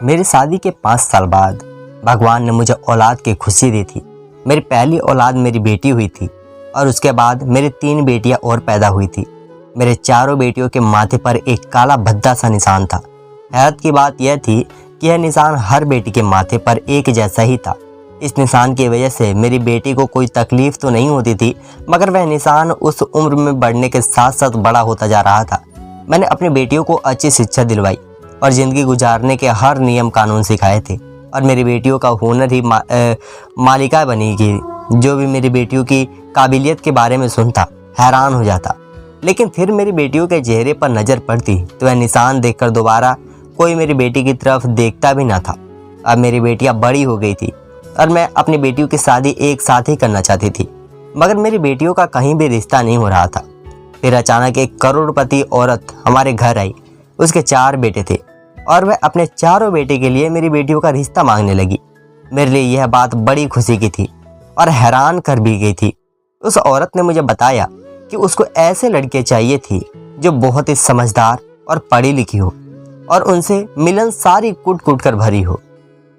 मेरी शादी के 5 साल बाद भगवान ने मुझे औलाद की खुशी दी थी। मेरी पहली औलाद मेरी बेटी हुई थी और उसके बाद मेरी 3 बेटियां और पैदा हुई थी। मेरे चारों बेटियों के माथे पर एक काला भद्दा सा निशान था। हैरत की बात यह थी कि यह निशान हर बेटी के माथे पर एक जैसा ही था। इस निशान की वजह से मेरी बेटी को कोई तकलीफ तो नहीं होती थी, मगर वह निशान उस उम्र में बढ़ने के साथ साथ बड़ा होता जा रहा था। मैंने अपनी बेटियों को अच्छी शिक्षा दिलवाई और ज़िंदगी गुजारने के हर नियम कानून सिखाए थे और मेरी बेटियों का हुनर ही मालिका बनी कि जो भी मेरी बेटियों की काबिलियत के बारे में सुनता हैरान हो जाता। लेकिन फिर मेरी बेटियों के चेहरे पर नज़र पड़ती तो वह निशान देखकर दोबारा कोई मेरी बेटी की तरफ देखता भी ना था। अब मेरी बेटियां बड़ी हो गई थी और मैं अपनी बेटियों की शादी एक साथ ही करना चाहती थी, मगर मेरी बेटियों का कहीं भी रिश्ता नहीं हो रहा था। फिर अचानक एक करोड़पति औरत हमारे घर आई। उसके 4 बेटे थे और वह अपने चारों बेटे के लिए मेरी बेटियों का रिश्ता मांगने लगी। मेरे लिए यह बात बड़ी खुशी की थी और हैरान कर भी गई थी। उस औरत ने मुझे बताया कि उसको ऐसे लड़के चाहिए थी जो बहुत ही समझदार और पढ़ी लिखी हो और उनसे मिलनसारी कूट कूट कर भरी हो,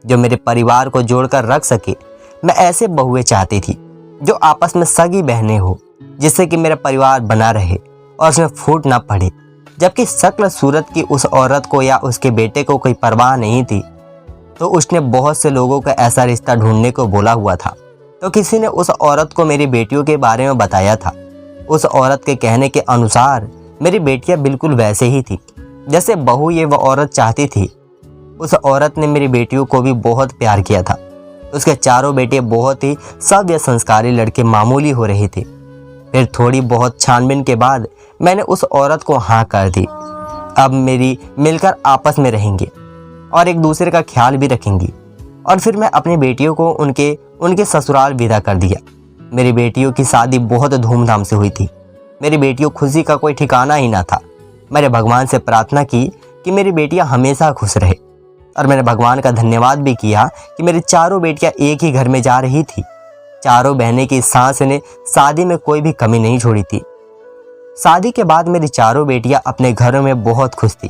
जो मेरे परिवार को जोड़कर रख सके। मैं ऐसे बहुएं चाहती थी जो आपस में सगी बहनें हो, जिससे कि मेरा परिवार बना रहे और उसमें फूट ना पड़े। जबकि शक्ल सूरत की उस औरत को या उसके बेटे को कोई परवाह नहीं थी, तो उसने बहुत से लोगों को ऐसा रिश्ता ढूंढने को बोला हुआ था। तो किसी ने उस औरत को मेरी बेटियों के बारे में बताया था। उस औरत के कहने के अनुसार मेरी बेटियां बिल्कुल वैसे ही थी जैसे बहू ये वह औरत चाहती थी। उस औरत ने मेरी बेटियों को भी बहुत प्यार किया था। उसके चारों बेटे बहुत ही सभ्य संस्कारी लड़के मामूली हो रहे थे। फिर थोड़ी बहुत छानबीन के बाद मैंने उस औरत को हाँ कर दी। अब मेरी मिलकर आपस में रहेंगे और एक दूसरे का ख्याल भी रखेंगी। और फिर मैं अपनी बेटियों को उनके ससुराल विदा कर दिया। मेरी बेटियों की शादी बहुत धूमधाम से हुई थी। मेरी बेटियों खुशी का कोई ठिकाना ही ना था। मैंने भगवान से प्रार्थना की कि मेरी बेटियां हमेशा खुश रहे और मैंने भगवान का धन्यवाद भी किया कि मेरी चारों बेटियां एक ही घर में जा रही थी। चारों बहनें की सांस ने शादी में कोई भी कमी नहीं छोड़ी थी। शादी के बाद मेरी चारों बेटियां अपने घरों में बहुत खुश थी,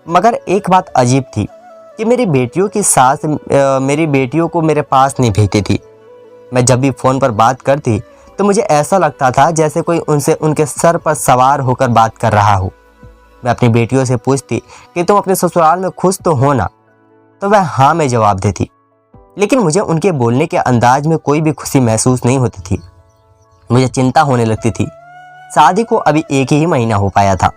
मगर एक बात अजीब थी कि मेरी बेटियों की सास मेरी बेटियों को मेरे पास नहीं भेजती थी। मैं जब भी फ़ोन पर बात करती तो मुझे ऐसा लगता था जैसे कोई उनसे उनके सर पर सवार होकर बात कर रहा हो। मैं अपनी बेटियों से पूछती कि तुम अपने ससुराल में खुश तो हो ना, तो वह हाँ में जवाब देती। लेकिन मुझे उनके बोलने के अंदाज में कोई भी खुशी महसूस नहीं होती थी। मुझे चिंता होने लगती थी। शादी को अभी 1 ही महीना हो पाया था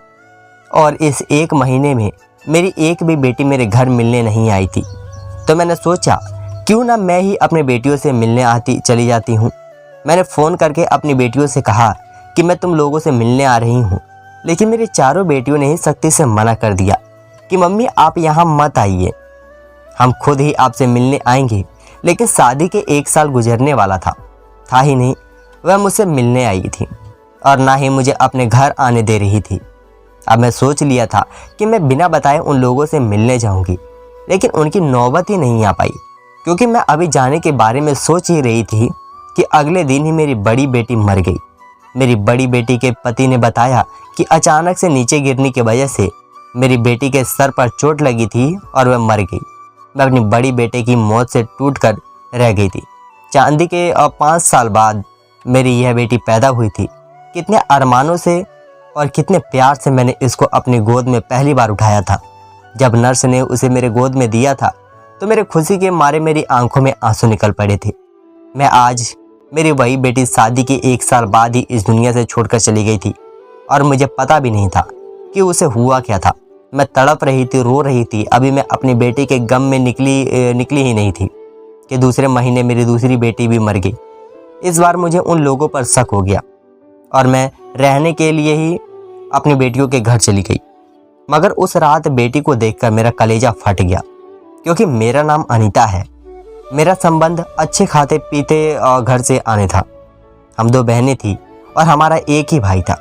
और इस 1 महीने में मेरी एक भी बेटी मेरे घर मिलने नहीं आई थी। तो मैंने सोचा क्यों ना मैं ही अपनी बेटियों से मिलने चली जाती हूँ। मैंने फ़ोन करके अपनी बेटियों से कहा कि मैं तुम लोगों से मिलने आ रही हूँ, लेकिन मेरी चारों बेटियों ने ही सख्ती से मना कर दिया कि मम्मी आप यहाँ मत आइए, हम खुद ही आपसे मिलने आएंगे। लेकिन शादी के 1 साल गुजरने वाला था ही नहीं वह मुझसे मिलने आई थी और ना ही मुझे अपने घर आने दे रही थी। अब मैं सोच लिया था कि मैं बिना बताए उन लोगों से मिलने जाऊंगी, लेकिन उनकी नौबत ही नहीं आ पाई, क्योंकि मैं अभी जाने के बारे में सोच ही रही थी कि अगले दिन ही मेरी बड़ी बेटी मर गई। मेरी बड़ी बेटी के पति ने बताया कि अचानक से नीचे गिरने की वजह से मेरी बेटी के सर पर चोट लगी थी और वह मर गई। मैं अपनी बड़ी बेटे की मौत से टूट कर रह गई थी। चांदी के 5 साल बाद मेरी यह बेटी पैदा हुई थी। कितने अरमानों से और कितने प्यार से मैंने इसको अपनी गोद में पहली बार उठाया था। जब नर्स ने उसे मेरे गोद में दिया था तो मेरे खुशी के मारे मेरी आंखों में आंसू निकल पड़े थे। मैं आज मेरी वही बेटी शादी के 1 साल बाद ही इस दुनिया से छोड़कर चली गई थी और मुझे पता भी नहीं था कि उसे हुआ क्या था। मैं तड़प रही थी, रो रही थी। अभी मैं अपनी बेटी के गम में निकली ही नहीं थी कि दूसरे महीने मेरी दूसरी बेटी भी मर गई। इस बार मुझे उन लोगों पर शक हो गया और मैं रहने के लिए ही अपनी बेटियों के घर चली गई। मगर उस रात बेटी को देखकर मेरा कलेजा फट गया, क्योंकि मेरा नाम अनीता है। मेरा संबंध अच्छे खाते पीते घर से आने था। हम 2 बहनें थी और हमारा एक ही भाई था।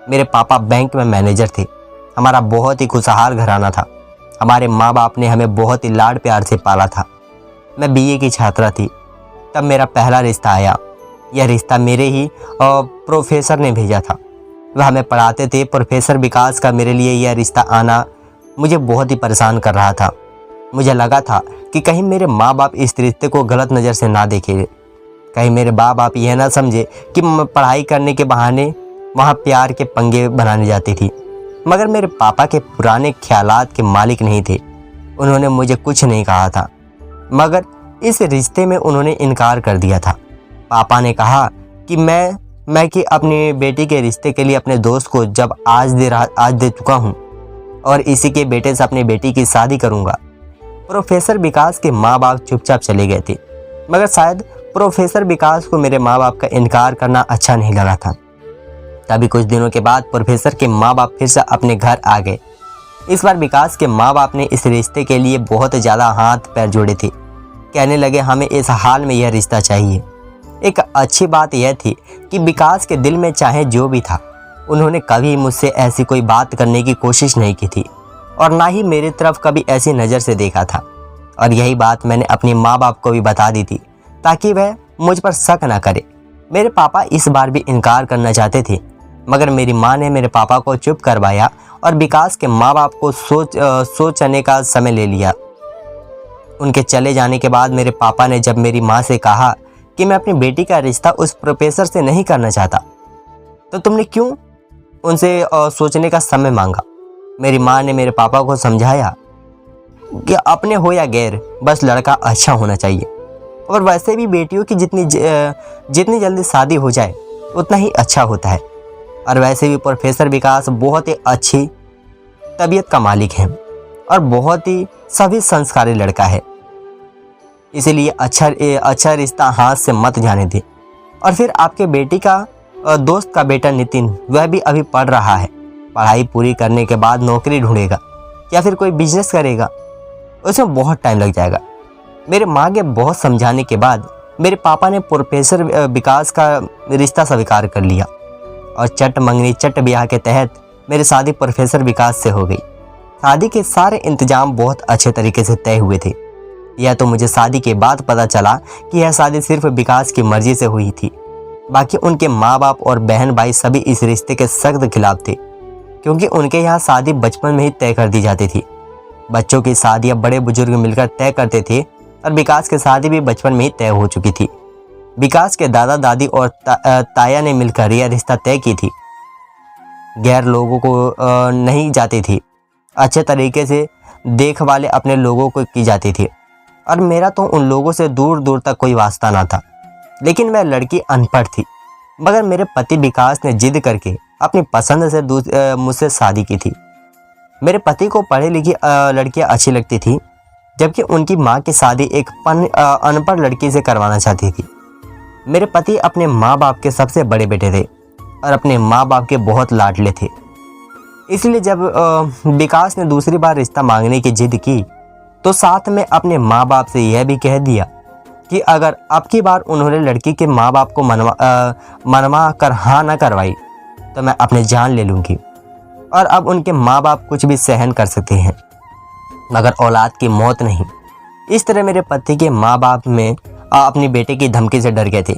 मेरे पापा बैंक में मैनेजर थे। हमारा बहुत ही खुशहाल घराना था। हमारे माँ बाप ने हमें बहुत ही लाड प्यार से पाला था। मैं बीए की छात्रा थी तब मेरा पहला रिश्ता आया। यह रिश्ता मेरे ही प्रोफेसर ने भेजा था। वह हमें पढ़ाते थे। प्रोफेसर विकास का मेरे लिए यह रिश्ता आना मुझे बहुत ही परेशान कर रहा था। मुझे लगा था कि कहीं मेरे माँ बाप इस रिश्ते को गलत नज़र से ना देखें, कहीं मेरे माँ बाप यह ना समझे कि मैं पढ़ाई करने के बहाने वहाँ प्यार के पंगे बनाने जाती थी। मगर मेरे पापा के पुराने ख्यालात के मालिक नहीं थे। उन्होंने मुझे कुछ नहीं कहा था, मगर इस रिश्ते में उन्होंने इनकार कर दिया था। पापा ने कहा कि मैं कि अपनी बेटी के रिश्ते के लिए अपने दोस्त को जब आज दे चुका हूँ और इसी के बेटे से अपनी बेटी की शादी करूँगा। प्रोफेसर विकास के माँ बाप चुपचाप चले गए थे, मगर शायद प्रोफेसर विकास को मेरे माँ बाप का इनकार करना अच्छा नहीं लगा था। तभी कुछ दिनों के बाद प्रोफेसर के माँ बाप फिर से अपने घर आ गए। इस बार विकास के माँ बाप ने इस रिश्ते के लिए बहुत ज़्यादा हाथ पैर जोड़े थे। कहने लगे हमें इस हाल में यह रिश्ता चाहिए। एक अच्छी बात यह थी कि विकास के दिल में चाहे जो भी था, उन्होंने कभी मुझसे ऐसी कोई बात करने की कोशिश नहीं की थी और ना ही मेरी तरफ कभी ऐसी नज़र से देखा था। और यही बात मैंने अपने माँ बाप को भी बता दी थी ताकि वह मुझ पर शक न करे। मेरे पापा इस बार भी इनकार करना चाहते थे, मगर मेरी माँ ने मेरे पापा को चुप करवाया और विकास के माँ बाप को सोचने का समय ले लिया। उनके चले जाने के बाद मेरे पापा ने जब मेरी माँ से कहा कि मैं अपनी बेटी का रिश्ता उस प्रोफेसर से नहीं करना चाहता, तो तुमने क्यों उनसे सोचने का समय मांगा। मेरी माँ ने मेरे पापा को समझाया कि अपने हो या गैर, बस लड़का अच्छा होना चाहिए। और वैसे भी बेटियों की जितनी जल्दी शादी हो जाए उतना ही अच्छा होता है। और वैसे भी प्रोफेसर विकास बहुत ही अच्छी तबीयत का मालिक है और बहुत ही सभी संस्कारी लड़का है, इसीलिए अच्छा रिश्ता हाथ से मत जाने दे। और फिर आपके बेटी का दोस्त का बेटा नितिन, वह भी अभी पढ़ रहा है। पढ़ाई पूरी करने के बाद नौकरी ढूंढेगा या फिर कोई बिजनेस करेगा, उसमें बहुत टाइम लग जाएगा। मेरे माँ के बहुत समझाने के बाद मेरे पापा ने प्रोफेसर विकास का रिश्ता स्वीकार कर लिया और चट मंगनी चट ब्याह के तहत मेरी शादी प्रोफेसर विकास से हो गई। शादी के सारे इंतजाम बहुत अच्छे तरीके से तय हुए थे। यह तो मुझे शादी के बाद पता चला कि यह शादी सिर्फ विकास की मर्जी से हुई थी। बाकी उनके माँ बाप और बहन भाई सभी इस रिश्ते के सख्त खिलाफ थे, क्योंकि उनके यहाँ शादी बचपन में ही तय कर दी जाती थी। बच्चों की शादियाँ बड़े बुजुर्ग मिलकर तय करते थे और विकास की शादी भी बचपन में ही तय हो चुकी थी। विकास के दादा दादी और ताया ने मिलकर यह रिश्ता तय की थी। गैर लोगों को नहीं जाती थी, अच्छे तरीके से देखभाल अपने लोगों को की जाती थी। और मेरा तो उन लोगों से दूर दूर तक कोई वास्ता ना था। लेकिन वह लड़की अनपढ़ थी, मगर मेरे पति विकास ने जिद करके अपनी पसंद से मुझसे शादी की थी। मेरे पति को पढ़ी लिखी लड़कियां अच्छी लगती थी, जबकि उनकी माँ की शादी एक अनपढ़ लड़की से करवाना चाहती थी। मेरे पति अपने माँ बाप के सबसे बड़े बेटे थे और अपने माँ बाप के बहुत लाडले थे। इसलिए जब विकास ने दूसरी बार रिश्ता मांगने की जिद की, तो साथ में अपने माँ बाप से यह भी कह दिया कि अगर अब की बार उन्होंने लड़की के माँ बाप को मनवा कर हाँ न करवाई तो मैं अपनी जान ले लूँगी। और अब उनके माँ बाप कुछ भी सहन कर सकते हैं, मगर औलाद की मौत नहीं। इस तरह मेरे पति के माँ बाप में अपनी बेटे की धमकी से डर गए थे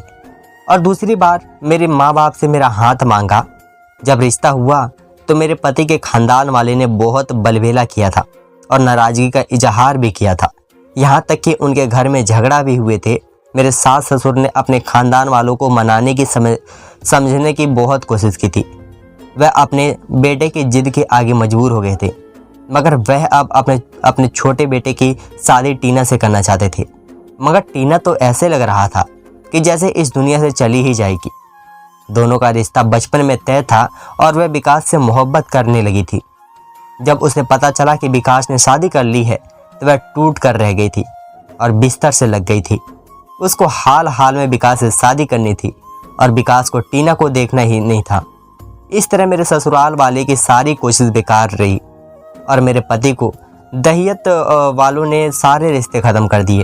और दूसरी बार मेरे माँ बाप से मेरा हाथ मांगा। जब रिश्ता हुआ तो मेरे पति के खानदान वाले ने बहुत बलबेला किया था और नाराज़गी का इजहार भी किया था। यहाँ तक कि उनके घर में झगड़ा भी हुए थे। मेरे सास ससुर ने अपने खानदान वालों को मनाने की समझने की बहुत कोशिश की थी। वह अपने बेटे की जिद के आगे मजबूर हो गए थे, मगर वह अब अपने छोटे बेटे की शादी टीना से करना चाहते थे। मगर टीना तो ऐसे लग रहा था कि जैसे इस दुनिया से चली ही जाएगी। दोनों का रिश्ता बचपन में तय था और वह विकास से मोहब्बत करने लगी थी। जब उसे पता चला कि विकास ने शादी कर ली है तो वह टूट कर रह गई थी और बिस्तर से लग गई थी। उसको हाल हाल में विकास से शादी करनी थी और विकास को टीना को देखना ही नहीं था। इस तरह मेरे ससुराल वाले की सारी कोशिश बेकार रही और मेरे पति को दहेज वालों ने सारे रिश्ते ख़त्म कर दिए।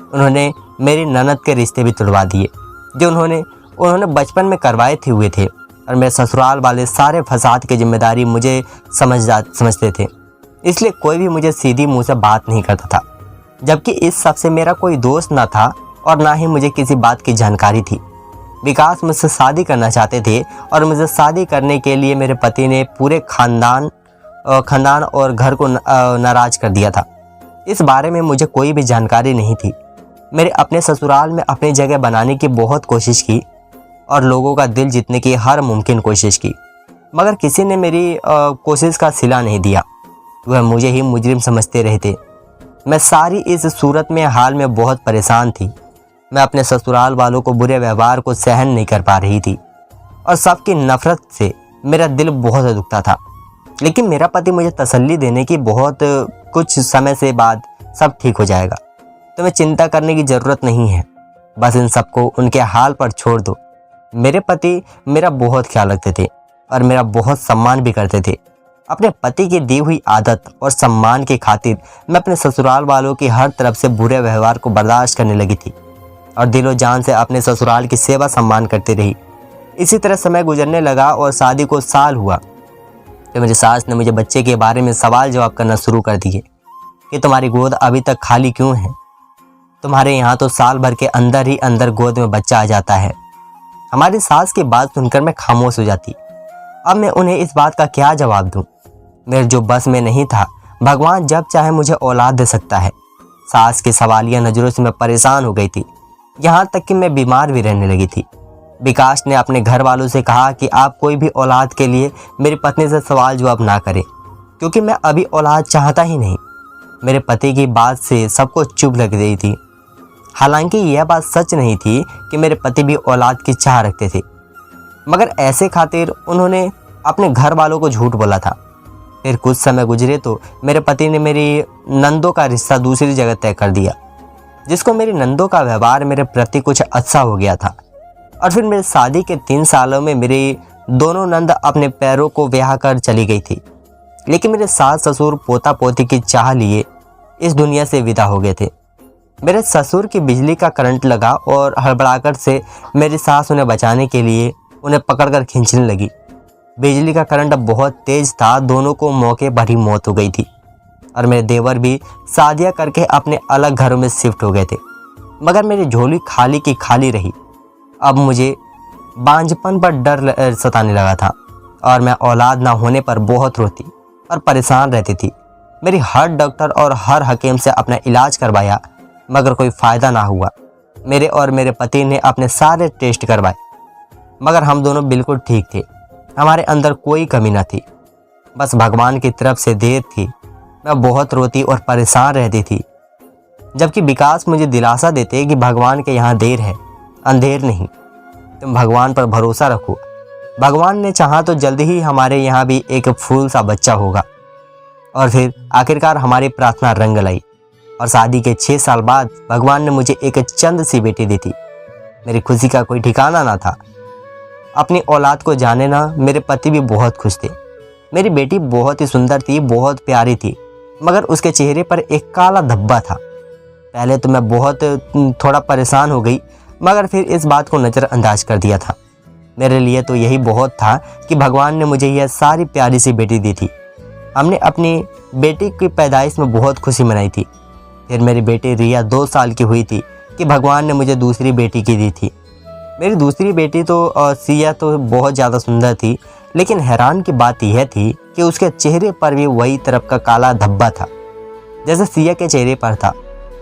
उन्होंने मेरी ननद के रिश्ते भी तुड़वा दिए जो उन्होंने बचपन में करवाए हुए थे। और मेरे ससुराल वाले सारे फसाद की जिम्मेदारी मुझे समझते थे, इसलिए कोई भी मुझे सीधी मुंह से बात नहीं करता था। जबकि इस सब से मेरा कोई दोस्त ना था और ना ही मुझे किसी बात की जानकारी थी। विकास मुझसे शादी करना चाहते थे और मुझे शादी करने के लिए मेरे पति ने पूरे खानदान और घर को नाराज़ कर दिया था। इस बारे में मुझे कोई भी जानकारी नहीं थी। मेरे अपने ससुराल में अपनी जगह बनाने की बहुत कोशिश की और लोगों का दिल जीतने की हर मुमकिन कोशिश की, मगर किसी ने मेरी कोशिश का सिला नहीं दिया। वह मुझे ही मुजरिम समझते रहते। मैं सारी इस सूरत में हाल में बहुत परेशान थी। मैं अपने ससुराल वालों को बुरे व्यवहार को सहन नहीं कर पा रही थी और सबकी नफरत से मेरा दिल बहुत दुखता था। लेकिन मेरा पति मुझे तसल्ली देने की बहुत कुछ समय से बाद सब ठीक हो जाएगा, तुम्हें चिंता करने की ज़रूरत नहीं है, बस इन सबको उनके हाल पर छोड़ दो। मेरे पति मेरा बहुत ख्याल रखते थे और मेरा बहुत सम्मान भी करते थे। अपने पति की दी हुई आदत और सम्मान की खातिर मैं अपने ससुराल वालों की हर तरफ से बुरे व्यवहार को बर्दाश्त करने लगी थी और दिलो जान से अपने ससुराल की सेवा सम्मान करती रही। इसी तरह समय गुजरने लगा और शादी को साल हुआ तो मेरी सास ने मुझे बच्चे के बारे में सवाल जवाब करना शुरू कर दिए कि तुम्हारी गोद अभी तक खाली क्यों है? तुम्हारे यहाँ तो साल भर के अंदर ही अंदर गोद में बच्चा आ जाता है। हमारी सास की बात सुनकर मैं खामोश हो जाती। अब मैं उन्हें इस बात का क्या जवाब दूं? मेरे जो बस में नहीं था। भगवान जब चाहे मुझे औलाद दे सकता है। सास की सवालिया नज़रों से मैं परेशान हो गई थी, यहाँ तक कि मैं बीमार भी रहने लगी थी। विकास ने अपने घर वालों से कहा कि आप कोई भी औलाद के लिए मेरी पत्नी से सवाल जवाब ना करें, क्योंकि मैं अभी औलाद चाहता ही नहीं। मेरे पति की बात से सबको चुप लग गई थी। हालांकि यह बात सच नहीं थी कि मेरे पति भी औलाद की चाह रखते थे, मगर ऐसे खातिर उन्होंने अपने घर वालों को झूठ बोला था। फिर कुछ समय गुजरे तो मेरे पति ने मेरी नंदों का रिश्ता दूसरी जगह तय कर दिया, जिसको मेरी नंदों का व्यवहार मेरे प्रति कुछ अच्छा हो गया था। और फिर मेरी शादी के 3 सालों में मेरी दोनों नंद अपने पैरों को ब्याह कर चली गई थी। लेकिन मेरे सास ससुर पोता पोती की चाह लिए इस दुनिया से विदा हो गए थे। मेरे ससुर की बिजली का करंट लगा और हड़बड़ाकर से मेरी सास उन्हें बचाने के लिए उन्हें पकड़कर खींचने लगी। बिजली का करंट अब बहुत तेज था, दोनों को मौके पर ही मौत हो गई थी और मेरे देवर भी शादियां करके अपने अलग घरों में शिफ्ट हो गए थे। मगर मेरी झोली खाली की खाली रही। अब मुझे बांझपन पर डर सताने लगा था और मैं औलाद ना होने पर बहुत रोती और परेशान रहती थी। मेरी हर डॉक्टर और हर हकीम से अपना इलाज करवाया, मगर कोई फ़ायदा ना हुआ। मेरे और मेरे पति ने अपने सारे टेस्ट करवाए, मगर हम दोनों बिल्कुल ठीक थे। हमारे अंदर कोई कमी न थी, बस भगवान की तरफ से देर थी। मैं बहुत रोती और परेशान रहती थी, जबकि विकास मुझे दिलासा देते कि भगवान के यहाँ देर है, अंधेर नहीं। तुम भगवान पर भरोसा रखो, भगवान ने चाहा तो जल्द ही हमारे यहाँ भी एक फूल सा बच्चा होगा। और फिर आखिरकार हमारी प्रार्थना रंग लाई और शादी के 6 साल बाद भगवान ने मुझे एक चंद सी बेटी दी थी। मेरी खुशी का कोई ठिकाना ना था। अपनी औलाद को जाने ना मेरे पति भी बहुत खुश थे। मेरी बेटी बहुत ही सुंदर थी, बहुत प्यारी थी, मगर उसके चेहरे पर एक काला धब्बा था। पहले तो मैं बहुत थोड़ा परेशान हो गई, मगर फिर इस बात को नज़रअंदाज कर दिया था। मेरे लिए तो यही बहुत था कि भगवान ने मुझे यह सारी प्यारी सी बेटी दी थी। हमने अपनी बेटी की पैदाइश में बहुत खुशी मनाई थी। फिर मेरी बेटी रिया 2 साल की हुई थी कि भगवान ने मुझे दूसरी बेटी की दी थी। मेरी दूसरी बेटी तो सिया तो बहुत ज़्यादा सुंदर थी, लेकिन हैरान की बात यह थी कि उसके चेहरे पर भी वही तरफ का काला धब्बा था जैसे सिया के चेहरे पर था।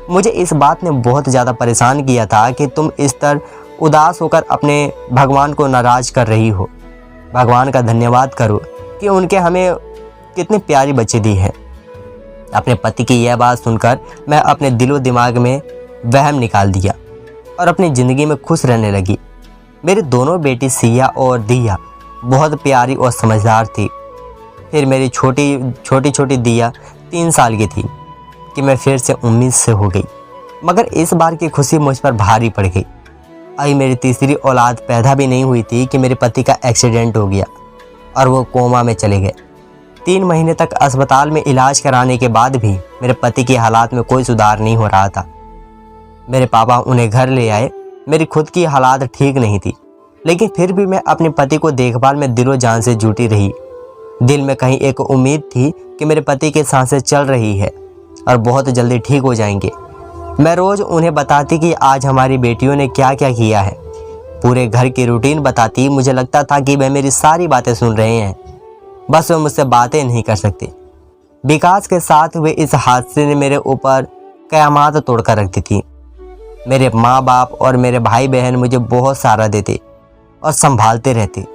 मुझे इस बात ने बहुत ज़्यादा परेशान किया था कि तुम इस तरह उदास होकर अपने भगवान को नाराज़ कर रही हो। भगवान का धन्यवाद करो कि उनके हमें कितनी प्यारी बच्ची दी है। अपने पति की यह बात सुनकर मैं अपने दिलो दिमाग में वहम निकाल दिया और अपनी ज़िंदगी में खुश रहने लगी। मेरी दोनों बेटी सिया और दिया बहुत प्यारी और समझदार थी। फिर मेरी छोटी दिया 3 साल की थी कि मैं फिर से उम्मीद से हो गई, मगर इस बार की खुशी मुझ पर भारी पड़ गई। अभी मेरी तीसरी औलाद पैदा भी नहीं हुई थी कि मेरे पति का एक्सीडेंट हो गया और वो कोमा में चले गए। 3 महीने तक अस्पताल में इलाज कराने के बाद भी मेरे पति की हालात में कोई सुधार नहीं हो रहा था। मेरे पापा उन्हें घर ले आए। मेरी खुद की हालात ठीक नहीं थी, लेकिन फिर भी मैं अपने पति को देखभाल में दिलो जान से जुटी रही। दिल में कहीं एक उम्मीद थी कि मेरे पति की सांसें चल रही है और बहुत जल्दी ठीक हो जाएंगे। मैं रोज़ उन्हें बताती कि आज हमारी बेटियों ने क्या क्या किया है। पूरे घर की रूटीन बताती। मुझे लगता था कि वह मेरी सारी बातें सुन रहे हैं, बस वे मुझसे बातें नहीं कर सकते। विकास के साथ हुए इस हादसे ने मेरे ऊपर कयामत तोड़कर रख दी थी। मेरे माँ बाप और मेरे भाई बहन मुझे बहुत सहारा देते और संभालते रहते,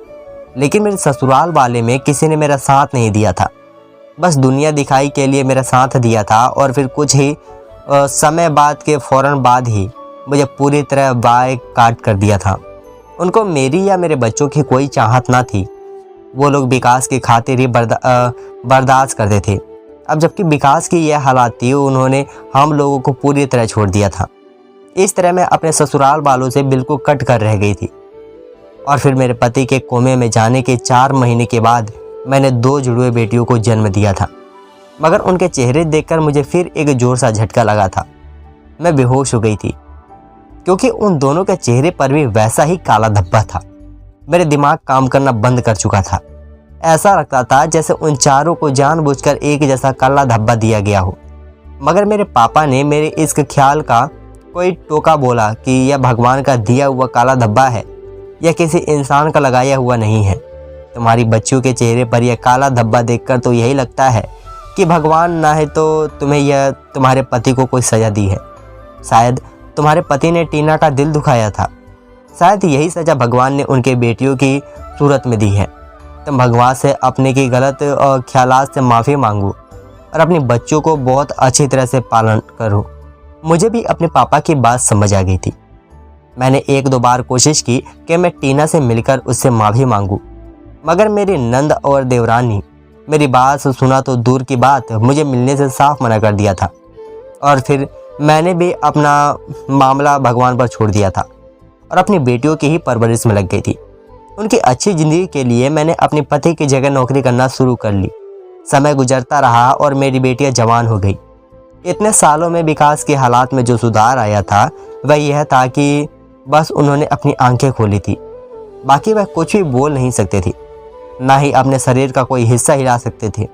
लेकिन मेरे ससुराल वाले में किसी ने मेरा साथ नहीं दिया था। बस दुनिया दिखाई के लिए मेरा साथ दिया था और फिर कुछ ही समय बाद के फौरन बाद ही मुझे पूरी तरह बाय काट कर दिया था। उनको मेरी या मेरे बच्चों की कोई चाहत ना थी। वो लोग विकास की खातिर ही बर्दाश्त करते थे। अब जबकि विकास की यह हालात थी, उन्होंने हम लोगों को पूरी तरह छोड़ दिया था। इस तरह मैं अपने ससुराल वालों से बिल्कुल कट कर रह गई थी। और फिर मेरे पति के कोमे में जाने के 4 महीने के बाद मैंने 2 जुड़वे बेटियों को जन्म दिया था। मगर उनके चेहरे देखकर मुझे फिर एक जोर सा झटका लगा था। मैं बेहोश हो गई थी, क्योंकि उन दोनों के चेहरे पर भी वैसा ही काला धब्बा था। मेरे दिमाग काम करना बंद कर चुका था। ऐसा लगता था जैसे उन चारों को जानबूझकर एक जैसा काला धब्बा दिया गया हो। मगर मेरे पापा ने मेरे इस ख्याल का कोई टोका बोला कि यह भगवान का दिया हुआ काला धब्बा है, यह किसी इंसान का लगाया हुआ नहीं है। तुम्हारी बच्चियों के चेहरे पर यह काला धब्बा देखकर तो यही लगता है कि भगवान ना है तो तुम्हारे पति को कोई सज़ा दी है। शायद तुम्हारे पति ने टीना का दिल दुखाया था। शायद यही सज़ा भगवान ने उनके बेटियों की सूरत में दी है। तुम भगवान से अपने की गलत ख्यालात से माफ़ी मांगो और अपने बच्चों को बहुत अच्छी तरह से पालन करो। मुझे भी अपने पापा की बात समझ आ गई थी। मैंने 1-2 बार कोशिश की कि मैं टीना से मिलकर उससे माफ़ी मांगूं, मगर मेरी नंद और देवरानी मेरी बात सुना तो दूर की बात, मुझे मिलने से साफ मना कर दिया था। और फिर मैंने भी अपना मामला भगवान पर छोड़ दिया था और अपनी बेटियों की ही परवरिश में लग गई थी। उनकी अच्छी ज़िंदगी के लिए मैंने अपने पति की जगह नौकरी करना शुरू कर ली। समय गुजरता रहा और मेरी बेटियां जवान हो गई। इतने सालों में विकास के हालात में जो सुधार आया था वह यह था कि बस उन्होंने अपनी आंखें खोली थी। बाकी वह कुछ भी बोल नहीं सकते थे, ना ही अपने शरीर का कोई हिस्सा हिला सकते थे।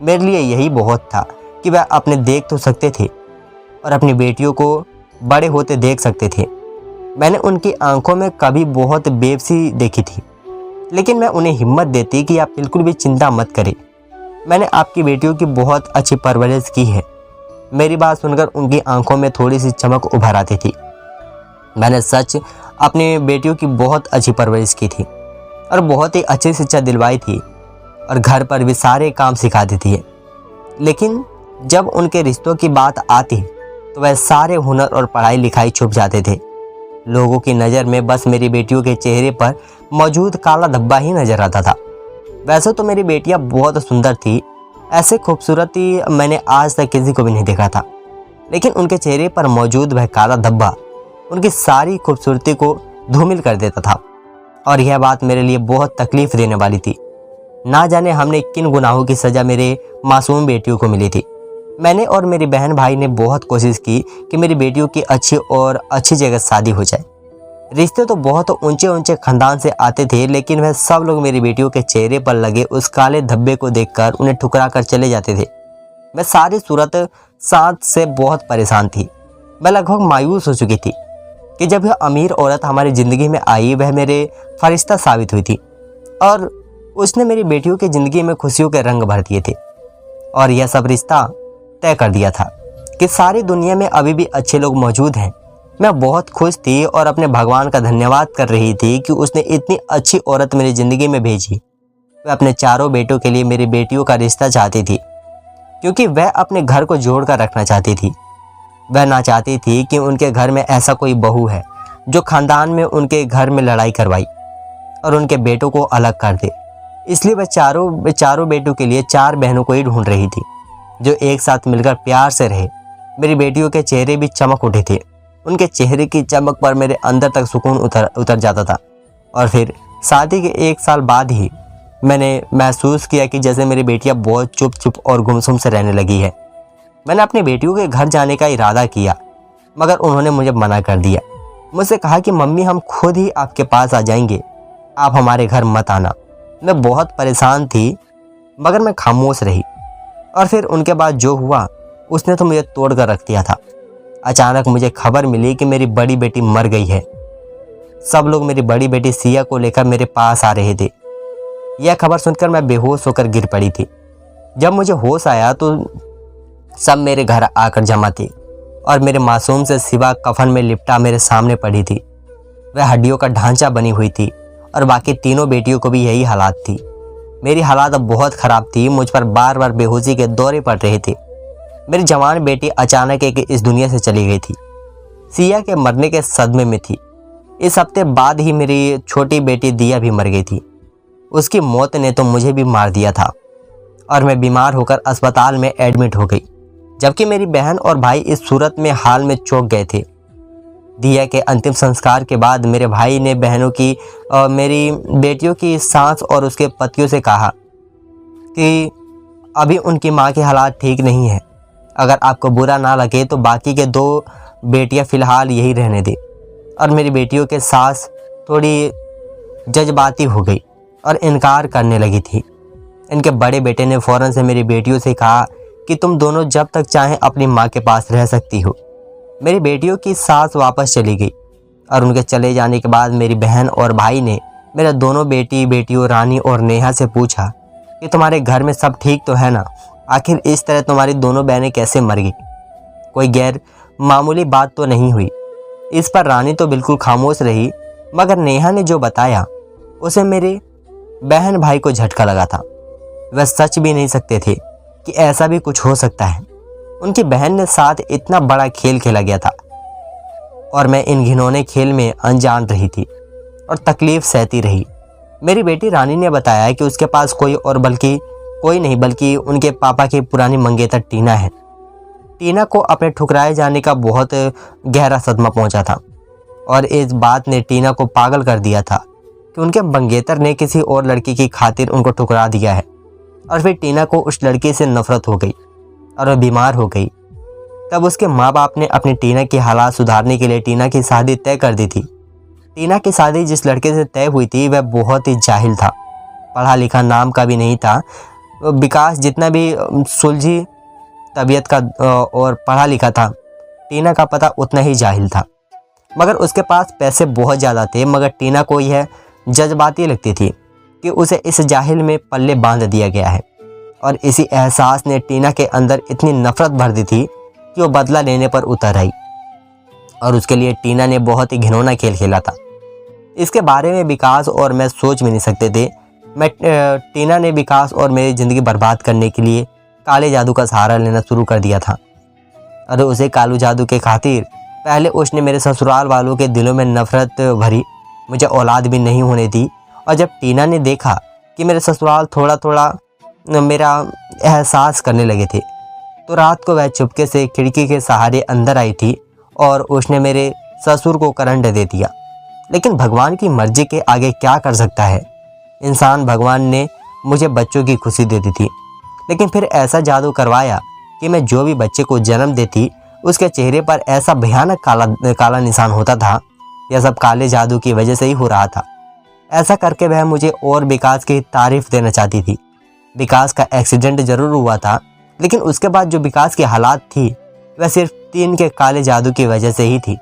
मेरे लिए यही बहुत था कि वह अपने देख तो सकते थे और अपनी बेटियों को बड़े होते देख सकते थे। मैंने उनकी आंखों में कभी बहुत बेबसी देखी थी, लेकिन मैं उन्हें हिम्मत देती कि आप बिल्कुल भी चिंता मत करें, मैंने आपकी बेटियों की बहुत अच्छी परवरिश की है। मेरी बात सुनकर उनकी आंखों में थोड़ी सी चमक उभर आती थी। मैंने सच अपनी बेटियों की बहुत अच्छी परवरिश की थी और बहुत ही अच्छी शिक्षा दिलवाई थी और घर पर भी सारे काम सिखा दी थी। लेकिन जब उनके रिश्तों की बात आती तो वह सारे हुनर और पढ़ाई लिखाई छुप जाते थे। लोगों की नज़र में बस मेरी बेटियों के चेहरे पर मौजूद काला धब्बा ही नजर आता था। वैसे तो मेरी बेटियां बहुत सुंदर थी, ऐसे खूबसूरती मैंने आज तक किसी को भी नहीं देखा था, लेकिन उनके चेहरे पर मौजूद वह काला धब्बा उनकी सारी खूबसूरती को धूमिल कर देता था। और यह बात मेरे लिए बहुत तकलीफ देने वाली थी। ना जाने हमने किन गुनाहों की सज़ा मेरे मासूम बेटियों को मिली थी। मैंने और मेरी बहन भाई ने बहुत कोशिश की कि मेरी बेटियों की अच्छी जगह शादी हो जाए। रिश्ते तो बहुत ऊंचे ऊंचे खानदान से आते थे, लेकिन वह सब लोग मेरी बेटियों के चेहरे पर लगे उस काले धब्बे को देखकर उन्हें ठुकरा कर चले जाते थे। मैं सारी सूरत साथ से बहुत परेशान थी। मैं लगभग मायूस हो चुकी थी कि जब यह अमीर औरत हमारी ज़िंदगी में आई, वह मेरे फरिश्ता साबित हुई थी और उसने मेरी बेटियों की ज़िंदगी में खुशियों के रंग भर दिए थे। और यह सब रिश्ता तय कर दिया था कि सारी दुनिया में अभी भी अच्छे लोग मौजूद हैं। मैं बहुत खुश थी और अपने भगवान का धन्यवाद कर रही थी कि उसने इतनी अच्छी औरत मेरी ज़िंदगी में भेजी। वह अपने चारों बेटों के लिए मेरी बेटियों का रिश्ता चाहती थी, क्योंकि वह अपने घर को जोड़ कर रखना चाहती थी। वह ना चाहती थी कि उनके घर में ऐसा कोई बहू है जो खानदान में उनके घर में लड़ाई करवाई और उनके बेटों को अलग कर दे। इसलिए वह चारों बेटों के लिए 4 बहनों को ही ढूंढ रही थी जो एक साथ मिलकर प्यार से रहे। मेरी बेटियों के चेहरे भी चमक उठे थे। उनके चेहरे की चमक पर मेरे अंदर तक सुकून उतर जाता था। और फिर शादी के 1 साल बाद ही मैंने महसूस किया कि जैसे मेरी बेटियां बहुत चुप और गुमसुम से रहने लगी है। मैंने अपनी बेटियों के घर जाने का इरादा किया, मगर उन्होंने मुझे मना कर दिया। मुझसे कहा कि मम्मी, हम खुद ही आपके पास आ जाएंगे, आप हमारे घर मत आना। मैं बहुत परेशान थी, मगर मैं खामोश रही। और फिर उनके बाद जो हुआ उसने तो मुझे तोड़ कर रख दिया था। अचानक मुझे खबर मिली कि मेरी बड़ी बेटी मर गई है। सब लोग मेरी बड़ी बेटी सिया को लेकर मेरे पास आ रहे थे। यह खबर सुनकर मैं बेहोश होकर गिर पड़ी थी। जब मुझे होश आया तो सब मेरे घर आकर जमा थे और मेरे मासूम से सिवा कफन में लिपटा मेरे सामने पड़ी थी। वह हड्डियों का ढांचा बनी हुई थी और बाकी तीनों बेटियों को भी यही हालात थी। मेरी हालात अब बहुत ख़राब थी। मुझ पर बार बार बेहोशी के दौरे पड़ रहे थे। मेरी जवान बेटी अचानक एक इस दुनिया से चली गई थी। सिया के मरने के सदमे में थी। इस हफ्ते बाद ही मेरी छोटी बेटी दिया भी मर गई थी। उसकी मौत ने तो मुझे भी मार दिया था और मैं बीमार होकर अस्पताल में एडमिट हो गई, जबकि मेरी बहन और भाई इस सूरत में हाल में चौंक गए थे। दिया के अंतिम संस्कार के बाद मेरे भाई ने बहनों की और मेरी बेटियों की सास और उसके पतियों से कहा कि अभी उनकी माँ की हालात ठीक नहीं है। अगर आपको बुरा ना लगे तो बाकी के 2 बेटियां फ़िलहाल यही रहने दें। और मेरी बेटियों के सास थोड़ी जज्बाती हो गई और इनकार करने लगी थी। इनके बड़े बेटे ने फ़ौरन से मेरी बेटियों से कहा कि तुम दोनों जब तक चाहें अपनी माँ के पास रह सकती हो। मेरी बेटियों की सास वापस चली गई और उनके चले जाने के बाद मेरी बहन और भाई ने मेरे दोनों बेटियों रानी और नेहा से पूछा कि तुम्हारे घर में सब ठीक तो है ना? आखिर इस तरह तुम्हारी दोनों बहनें कैसे मर गई? कोई गैर मामूली बात तो नहीं हुई? इस पर रानी तो बिल्कुल खामोश रही, मगर नेहा ने जो बताया उसे मेरे बहन भाई को झटका लगा था। वह सच भी नहीं सकते थे कि ऐसा भी कुछ हो सकता है। उनकी बहन ने साथ इतना बड़ा खेल खेला गया था और मैं इन घिनौने खेल में अनजान रही थी और तकलीफ सहती रही। मेरी बेटी रानी ने बताया कि उसके पास कोई नहीं बल्कि उनके पापा की पुरानी मंगेतर टीना है। टीना को अपने ठुकराए जाने का बहुत गहरा सदमा पहुंचा था और इस बात ने टीना को पागल कर दिया था कि उनके मंगेतर ने किसी और लड़की की खातिर उनको ठुकरा दिया है। और फिर टीना को उस लड़की से नफरत हो गई और वह बीमार हो गई। तब उसके माँ बाप ने अपनी टीना की हालात सुधारने के लिए टीना की शादी तय कर दी थी। टीना की शादी जिस लड़के से तय हुई थी वह बहुत ही जाहिल था, पढ़ा लिखा नाम का भी नहीं था। विकास जितना भी सुलझी तबीयत का और पढ़ा लिखा था, टीना का पता उतना ही जाहिल था। मगर उसके पास पैसे बहुत ज़्यादा थे, मगर टीना को यह जज्बाती लगती थी कि उसे इस जाहिल में पल्ले बांध दिया गया है। और इसी एहसास ने टीना के अंदर इतनी नफरत भर दी थी कि वो बदला लेने पर उतर आई और उसके लिए टीना ने बहुत ही घिनौना खेल खेला था। इसके बारे में विकास और मैं सोच भी नहीं सकते थे। टीना ने विकास और मेरी ज़िंदगी बर्बाद करने के लिए काले जादू का सहारा लेना शुरू कर दिया था। और उसे कालू जादू के खातिर पहले उसने मेरे ससुराल वालों के दिलों में नफरत भरी, मुझे औलाद भी नहीं होने दी। और जब टीना ने देखा कि मेरे ससुराल थोड़ा थोड़ा मेरा एहसास करने लगे थे, तो रात को वह चुपके से खिड़की के सहारे अंदर आई थी और उसने मेरे ससुर को करंट दे दिया। लेकिन भगवान की मर्जी के आगे क्या कर सकता है इंसान। भगवान ने मुझे बच्चों की खुशी दे दी थी, लेकिन फिर ऐसा जादू करवाया कि मैं जो भी बच्चे को जन्म देती उसके चेहरे पर ऐसा भयानक काला निशान होता था। यह सब काले जादू की वजह से ही हो रहा था। ऐसा करके वह मुझे और विकास की तारीफ देना चाहती थी। विकास का एक्सीडेंट जरूर हुआ था, लेकिन उसके बाद जो विकास की हालात थी वह सिर्फ 3 के काले जादू की वजह से ही थी।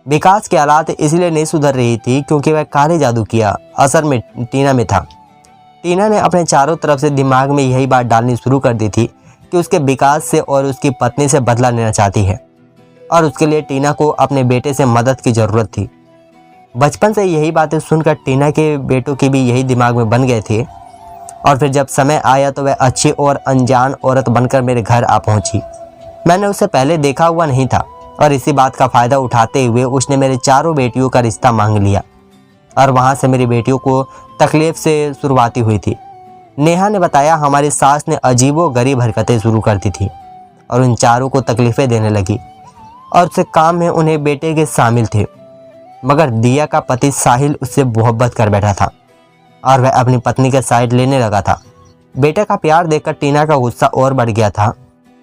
विकास की हालात इसलिए नहीं सुधर रही थी क्योंकि वह काले जादू किया असर में टीना में था। टीना ने अपने चारों तरफ से दिमाग में यही बात डालनी शुरू कर दी थी कि उसके विकास से और उसकी पत्नी से बदला लेना चाहती है और उसके लिए टीना को अपने बेटे से मदद की ज़रूरत थी। बचपन से यही बातें सुनकर टीना के बेटों के भी यही दिमाग में बन गए थे। और फिर जब समय आया तो वह अच्छी और अनजान औरत बनकर मेरे घर आ पहुंची। मैंने उसे पहले देखा हुआ नहीं था और इसी बात का फ़ायदा उठाते हुए उसने मेरे चारों बेटियों का रिश्ता मांग लिया और वहाँ से मेरी बेटियों को तकलीफ़ से शुरुआती हुई थी। नेहा ने बताया हमारी सास ने अजीबो-गरीब हरकतें शुरू कर दी थी और उन चारों को तकलीफ़ें देने लगी और उससे काम में उन्हें बेटे के शामिल थे। मगर दिया का पति साहिल उससे मोहब्बत कर बैठा था और वह अपनी पत्नी के साइड लेने लगा था। बेटे का प्यार देखकर टीना का गुस्सा और बढ़ गया था।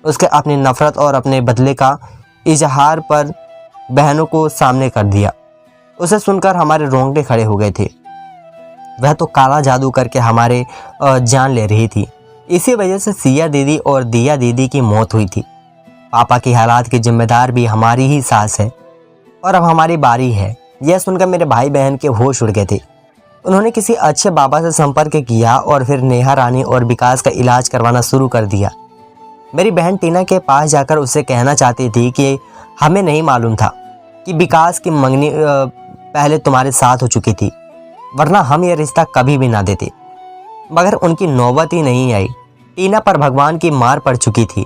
उसके अपनी नफरत और अपने बदले का इजहार पर बहनों को सामने कर दिया। उसे सुनकर हमारे रोंगटे खड़े हो गए थे। वह तो काला जादू करके हमारे जान ले रही थी। इसी वजह से सिया दीदी और दिया दीदी की मौत हुई थी। पापा की हालात की जिम्मेदार भी हमारी ही सास है और अब हमारी बारी है। यह सुनकर मेरे भाई बहन के होश उड़ गए थे। उन्होंने किसी अच्छे बाबा से संपर्क किया और फिर नेहा रानी और विकास का इलाज करवाना शुरू कर दिया। मेरी बहन टीना के पास जाकर उससे कहना चाहती थी कि हमें नहीं मालूम था कि विकास की मंगनी पहले तुम्हारे साथ हो चुकी थी, वरना हम ये रिश्ता कभी भी ना देते। मगर उनकी नौबत ही नहीं आई। टीना पर भगवान की मार पड़ चुकी थी।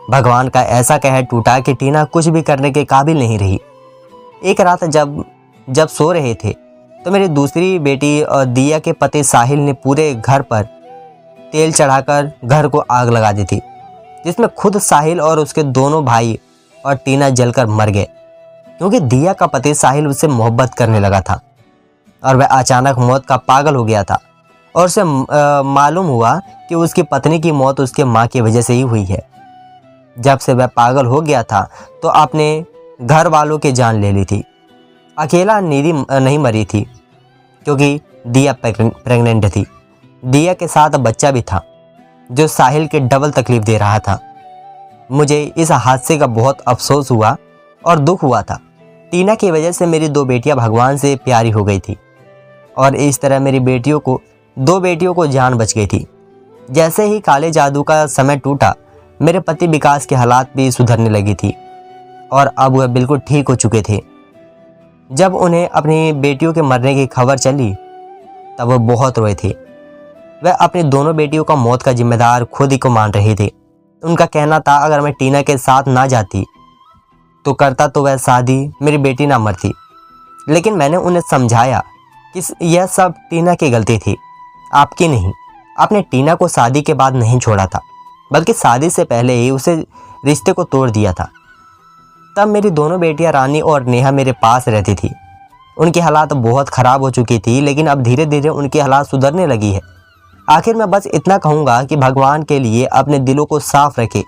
भगवान का ऐसा कहर टूटा कि टीना कुछ भी करने के काबिल नहीं रही। एक रात जब सो रहे थे तो मेरी दूसरी बेटी दिया के पति साहिल ने पूरे घर पर तेल चढ़ाकर घर को आग लगा दी थी, जिसमें खुद साहिल और उसके दोनों भाई और टीना जलकर मर गए, क्योंकि दिया का पति साहिल उससे मोहब्बत करने लगा था और वह अचानक मौत का पागल हो गया था और उसे मालूम हुआ कि उसकी पत्नी की मौत उसके माँ की वजह से ही हुई है। जब से वह पागल हो गया था तो आपने घर वालों की जान ले ली थी। अकेला निधि नहीं मरी थी, क्योंकि दिया प्रेग्नेंट थी। दिया के साथ बच्चा भी था जो साहिल के डबल तकलीफ दे रहा था। मुझे इस हादसे का बहुत अफसोस हुआ और दुख हुआ था। टीना की वजह से मेरी 2 बेटियां भगवान से प्यारी हो गई थी और इस तरह मेरी 2 बेटियों को जान बच गई थी। जैसे ही काले जादू का समय टूटा, मेरे पति विकास के हालात भी सुधरने लगी थी और अब वह बिल्कुल ठीक हो चुके थे। जब उन्हें अपनी बेटियों के मरने की खबर चली तब वह बहुत रोए थे। वह अपनी दोनों बेटियों का मौत का जिम्मेदार खुद ही को मान रहे थे। उनका कहना था अगर मैं टीना के साथ ना जाती तो करता तो वह शादी मेरी बेटी ना मरती। लेकिन मैंने उन्हें समझाया कि यह सब टीना की गलती थी, आपकी नहीं। आपने टीना को शादी के बाद नहीं छोड़ा था, बल्कि शादी से पहले ही उसे रिश्ते को तोड़ दिया था। तब मेरी दोनों बेटियां रानी और नेहा मेरे पास रहती थी। उनकी हालात बहुत ख़राब हो चुकी थी, लेकिन अब धीरे धीरे उनकी हालात सुधरने लगी है। आखिर मैं बस इतना कहूँगा कि भगवान के लिए अपने दिलों को साफ रखें।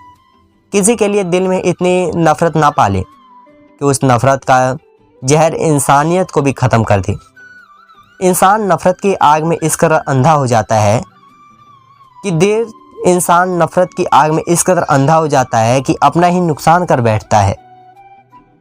किसी के लिए दिल में इतनी नफ़रत ना पालें कि उस नफ़रत का जहर इंसानियत को भी ख़त्म कर दे। इंसान नफ़रत की आग में इस कदर अंधा हो जाता है कि इंसान नफ़रत की आग में इस कदर अंधा हो जाता है कि अपना ही नुकसान कर बैठता है।